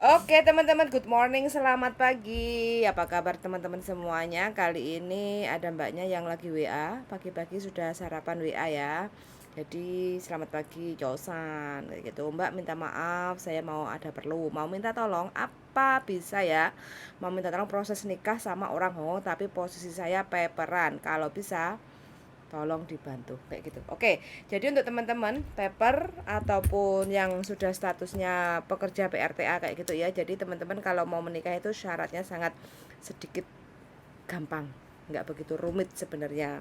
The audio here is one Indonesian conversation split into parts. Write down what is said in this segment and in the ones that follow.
Oke teman-teman, good morning, selamat pagi. Apa kabar teman-teman semuanya? Kali ini ada mbaknya yang lagi WA. Pagi-pagi sudah sarapan WA ya. Jadi selamat pagi Josan kayak gitu. Mbak minta maaf, saya mau minta tolong apa bisa ya? Mau minta tolong proses nikah sama orang Hong, tapi posisi saya paperan. Kalau bisa tolong dibantu kayak gitu. Oke, jadi untuk teman-teman paper ataupun yang sudah statusnya pekerja PRTA kayak gitu ya. Jadi teman-teman kalau mau menikah itu syaratnya sangat sedikit gampang, nggak begitu rumit sebenarnya.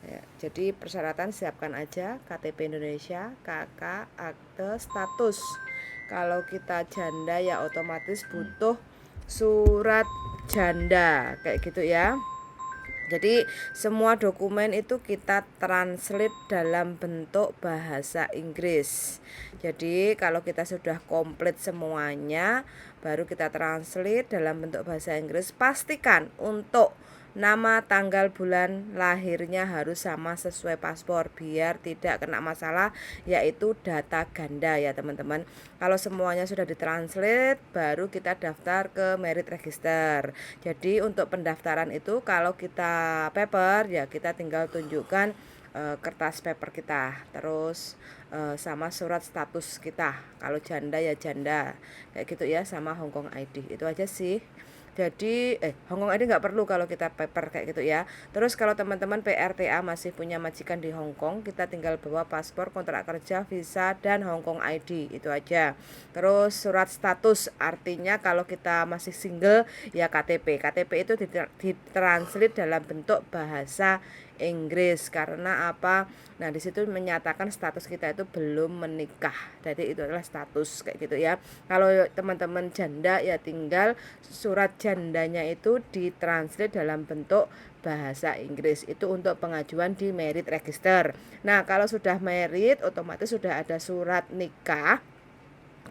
Ya, jadi persyaratan siapkan aja KTP Indonesia, KK, akte, status. Kalau kita janda ya otomatis butuh surat janda kayak gitu ya. Jadi semua dokumen itu kita translate dalam bentuk bahasa Inggris. Jadi kalau kita sudah komplit semuanya, baru kita translate dalam bentuk bahasa Inggris. Pastikan untuk nama, tanggal, bulan lahirnya harus sama sesuai paspor biar tidak kena masalah, yaitu data ganda ya teman-teman. Kalau semuanya sudah ditranslate, baru kita daftar ke merit register. Jadi untuk pendaftaran itu kalau kita paper ya kita tinggal tunjukkan kertas paper kita, terus sama surat status kita. Kalau janda ya janda kayak gitu ya, sama Hongkong ID. Itu aja sih. Jadi Hongkong ID nggak perlu kalau kita paper kayak gitu ya. Terus kalau teman-teman PRTA masih punya majikan di Hongkong, kita tinggal bawa paspor, kontrak kerja, visa, dan Hongkong ID. Itu aja. Terus surat status, artinya kalau kita masih single ya KTP. KTP itu ditranslate dalam bentuk bahasa Inggris. Karena apa? Nah, di situ menyatakan status kita itu belum menikah. Jadi itu adalah status kayak gitu ya. Kalau teman-teman janda ya tinggal surat jandanya itu ditranslate dalam bentuk bahasa Inggris. Itu untuk pengajuan di merit register. Nah, kalau sudah merit otomatis sudah ada surat nikah.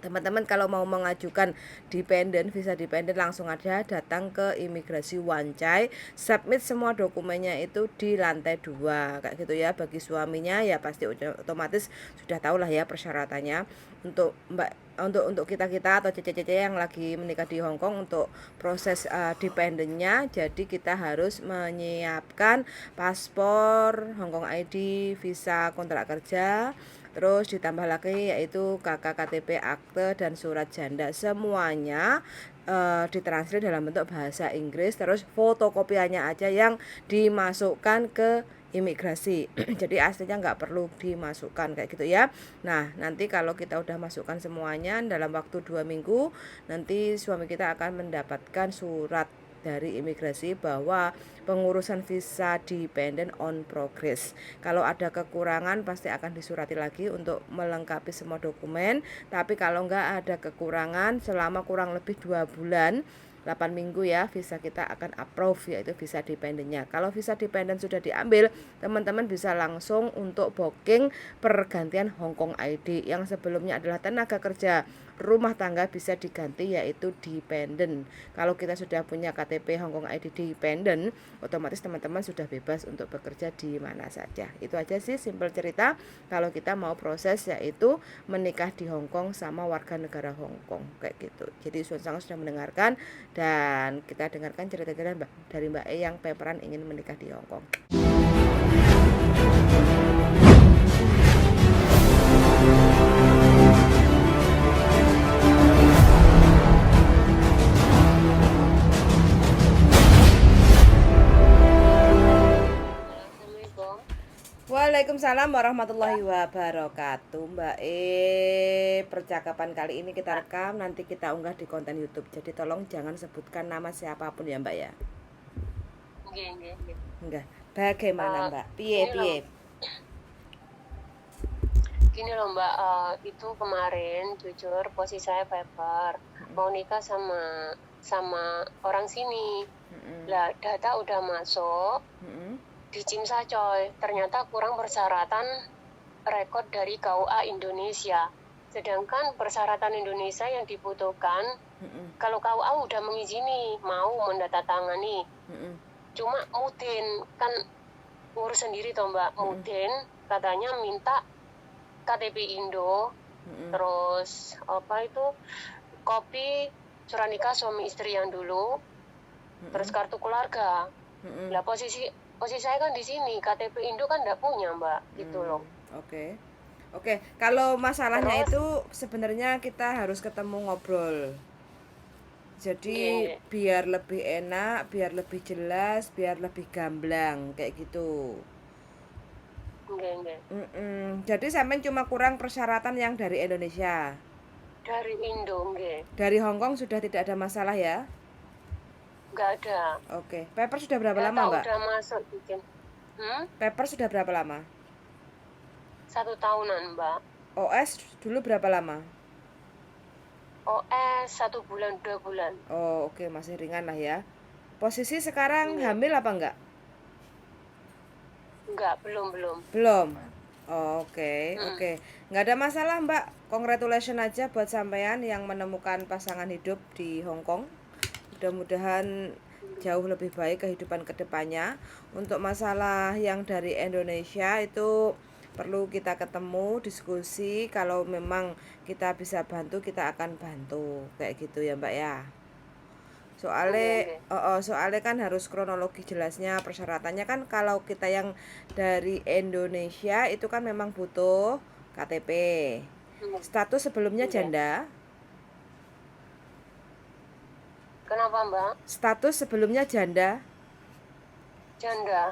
Teman-teman kalau mau mengajukan dependen, visa dependen, langsung aja datang ke imigrasi Wancai, submit semua dokumennya itu di lantai 2 kayak gitu ya. Bagi suaminya ya pasti otomatis sudah tahu lah ya persyaratannya. Untuk kita atau cece-cece yang lagi menikah di Hong Kong, untuk proses dependennya, jadi kita harus menyiapkan paspor, Hong Kong ID, visa, kontrak kerja. Terus ditambah lagi yaitu KK, KTP, akte, dan surat janda. Semuanya ditranslate dalam bentuk bahasa Inggris. Terus fotokopiannya aja yang dimasukkan ke imigrasi. Jadi aslinya nggak perlu dimasukkan kayak gitu ya. Nah, nanti kalau kita udah masukkan semuanya dalam waktu 2 minggu, nanti suami kita akan mendapatkan surat dari imigrasi bahwa pengurusan visa dependent on progress. Kalau ada kekurangan pasti akan disurati lagi untuk melengkapi semua dokumen. Tapi kalau nggak ada kekurangan selama kurang lebih 2 bulan, 8 minggu ya, visa kita akan approve, yaitu visa dependentnya. Kalau visa dependent sudah diambil, teman-teman bisa langsung untuk booking pergantian Hongkong ID. Yang sebelumnya adalah tenaga kerja rumah tangga bisa diganti yaitu dependent. Kalau kita sudah punya KTP Hongkong ID dependent, otomatis teman-teman sudah bebas untuk bekerja di mana saja. Itu aja sih simpel cerita kalau kita mau proses yaitu menikah di Hongkong sama warga negara Hongkong kayak gitu. Jadi Sunsang sudah mendengarkan, dan kita dengarkan cerita-cerita dari Mbak E yang paperan ingin menikah di Hongkong. Assalamualaikum. Waalaikumsalam warahmatullahi wabarakatuh. Mbak E, percakapan kali ini kita rekam, nanti kita unggah di konten YouTube. Jadi tolong jangan sebutkan nama siapapun ya Mbak ya. Nggih, nggih, nggih. Enggak. Bagaimana Eh, Mbak? Piye gini piye? loh, Mbak. Itu kemarin jujur posisi saya paper mau nikah sama sama orang sini. Lah data udah masuk di Cimsa coy. Ternyata kurang persyaratan rekod dari KUA Indonesia. Sedangkan persyaratan Indonesia yang dibutuhkan kalau KUA udah mengizini mau mendatangani. Cuma Mudin kan ngurus sendiri toh Mbak. Mudin katanya minta KTP Indo, terus apa itu kopi surat nikah suami istri yang dulu, terus kartu keluarga. Lah posisi saya kan di sini, KTP Indo kan nggak punya Mbak, gitu loh. Oke, kalau masalahnya Terus, itu sebenarnya kita harus ketemu ngobrol. Jadi nggih. biar lebih enak, biar lebih jelas, biar lebih gamblang kayak gitu. Nggih. Jadi sampean cuma kurang persyaratan yang dari Indonesia. Dari Indo, nggih. Dari Hong Kong sudah tidak ada masalah ya? Nggak ada. Oke. Paper sudah berapa Data lama, Mbak? udah masuk bikin. Paper sudah berapa lama? 1 tahunan, Mbak. OS dulu berapa lama? OS 1 bulan 2 bulan. Oh, oke, masih ringan lah ya. Posisi sekarang Iya. hamil apa enggak? Enggak, belum. Belum. Oh, oke. Nggak ada masalah, Mbak. Congratulations aja buat sampean yang menemukan pasangan hidup di Hong Kong. Mudah-mudahan jauh lebih baik kehidupan kedepannya. Untuk masalah yang dari Indonesia itu perlu kita ketemu, diskusi. Kalau memang kita bisa bantu, kita akan bantu. Kayak gitu ya, Mbak ya. Soalnya kan harus kronologi jelasnya, persyaratannya kan kalau kita yang dari Indonesia itu kan memang butuh KTP. Status sebelumnya janda. Kenapa, Mbak? Status sebelumnya janda. Janda,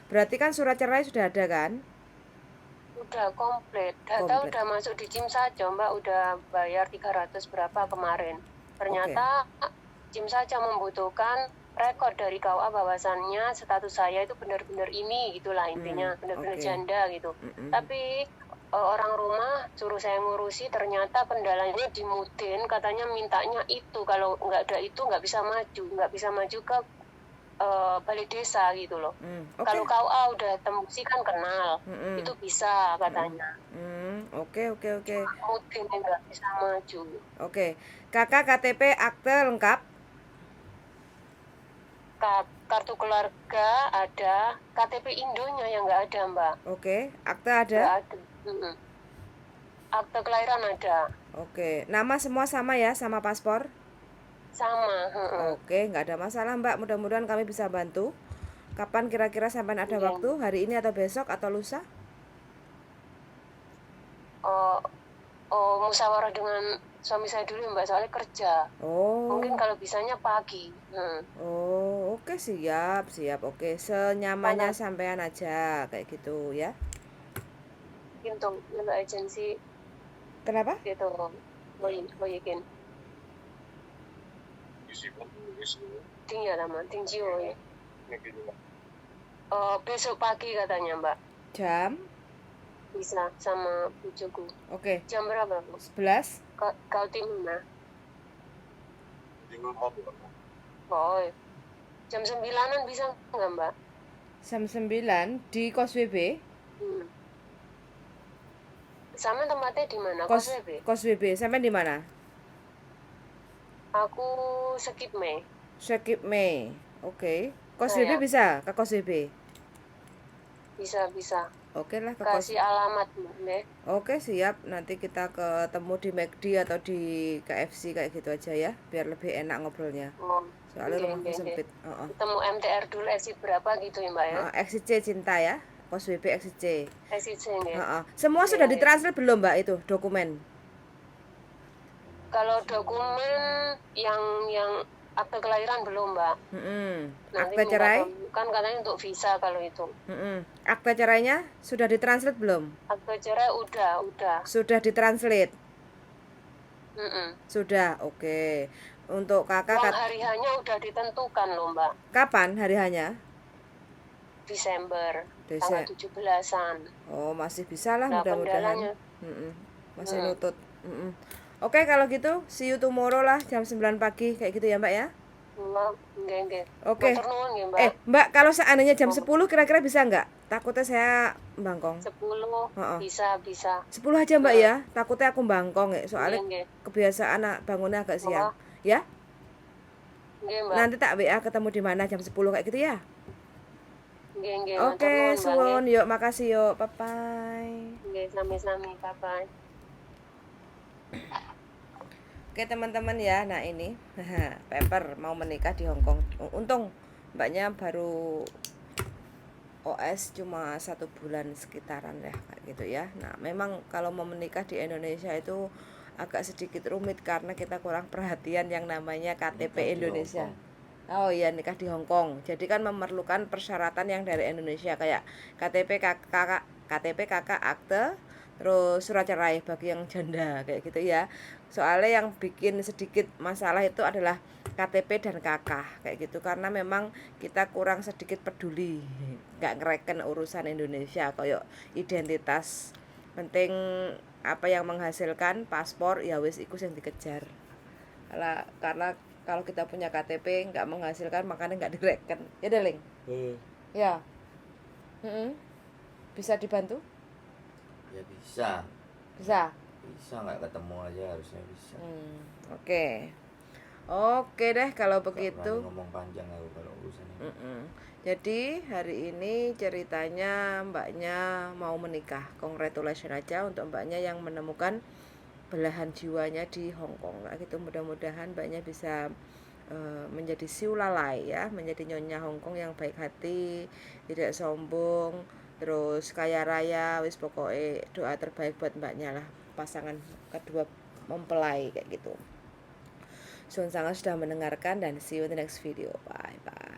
Berarti kan surat cerai sudah ada kan? udah komplit. Data udah masuk di JIM saja, Mbak. Udah bayar 300 berapa kemarin. Ternyata JIM saja membutuhkan rekor dari KUA bahwasannya status saya itu benar-benar ini, gitulah intinya, benar-benar janda gitu. Tapi orang rumah suruh saya ngurusi, ternyata kendalanya di Mudin, katanya mintanya itu, kalau nggak ada itu nggak bisa maju ke balai desa gitu loh. Kalau KUA udah tembusi kan kenal, itu bisa katanya. Oke. Mudin nggak bisa maju. Oke, kakak KTP akte lengkap. Kartu keluarga ada, KTP Indonya yang nggak ada, Mbak. Oke, akte ada. Nggak ada. Akte kelahiran ada. Oke, nama semua sama ya, sama paspor? Sama. Oke, nggak ada masalah Mbak, mudah-mudahan kami bisa bantu. Kapan kira-kira sampai ada waktu? Hari ini atau besok atau lusa? Musyawarah dengan suami saya dulu Mbak, soalnya kerja. Mungkin kalau bisanya pagi. Oke, siap. Oke, senyamannya sampean aja kayak gitu ya. Gitu, untuk agensi. Kenapa? Gitu, mau yakin. Tinggi lama, tinggi ya. Besok pagi katanya Mbak. Jam? Bisa sama bujuku. Oke. Jam berapa? 11? Kau tim mana? Oh, jam 9-an bisa nggak Mbak? Jam 9 di Kos WB? Sama tempatnya di mana? Kos WB. Sampai di mana? Aku Sekip Mei. Oke. Kos WB bisa? Ke Kos WB? Bisa. Oke lah, kasih alamat Mbak. Oke, siap. Nanti kita ketemu di McD atau di KFC kayak gitu aja ya, biar lebih enak ngobrolnya. Soalnya rumahku sempit. Ketemu MTR dulu, exit berapa gitu ya Mbak ya? Exit C Cinta ya, Kos WB exit C. Exit C ya. Semua sudah ditranslate belum Mbak itu dokumen? Kalau dokumen yang akte kelahiran belum Mbak. Akte cerai? Kan katanya untuk visa kalau itu. Akte cerainya sudah ditranslate belum? Akte cerai udah. Sudah ditranslate? Sudah, oke. Untuk kakak hari hanya udah ditentukan loh Mbak. Kapan hari hanya? Desember. Tanggal 17-an. Oh, masih bisa lah mudah-mudahan. Masih nutut. Oke, kalau gitu see you tomorrow lah jam 9 pagi kayak gitu ya Mbak ya. Enggak. Oke. Mbak, kalau seandainya jam 10 kira-kira bisa nggak? Takutnya saya bangkong. 10 bisa. 10 aja Mbak ya. Takutnya aku bangkong ya. Soalnya kebiasaan bangunnya agak siang. Ya? Nanti tak WA ketemu di mana jam 10 kayak gitu ya. Oke, suwun. Yuk, makasih yuk. Bye-bye. Sami-sami. Bye-bye. Oke teman-teman ya, nah ini Pepper mau menikah di Hong Kong. Untung mbaknya baru OS cuma 1 bulan sekitaran ya kayak gitu ya. Nah memang kalau mau menikah di Indonesia itu agak sedikit rumit karena kita kurang perhatian yang namanya Nikah KTP di Indonesia. Hongkong. Oh iya, nikah di Hong Kong. Jadi kan memerlukan persyaratan yang dari Indonesia kayak KTP kakak akte, terus surat cerai bagi yang janda kayak gitu ya. Soalnya yang bikin sedikit masalah itu adalah KTP dan kakak kayak gitu karena memang kita kurang sedikit peduli, nggak ngereken urusan Indonesia kayak identitas. Penting apa yang menghasilkan paspor ya wis iku yang dikejar. Karena kalau kita punya KTP nggak menghasilkan makanya nggak direken ya Deling ya. Bisa dibantu, Ya bisa. bisa. Bisa nggak ketemu aja harusnya bisa. Oke, oke deh kalau Nggak begitu. berani ngomong panjang aku kalau urusan ini. Jadi hari ini ceritanya mbaknya mau menikah. Congratulations aja untuk mbaknya yang menemukan belahan jiwanya di Hong Kong kayak gitu. Mudah-mudahan mbaknya bisa menjadi siulalai ya, menjadi nyonya Hong Kong yang baik hati, tidak sombong, terus kaya raya, wis pokoknya doa terbaik buat mbaknya lah, pasangan kedua mempelai kayak gitu. Sun sangat sudah mendengarkan dan see you in the next video. Bye bye.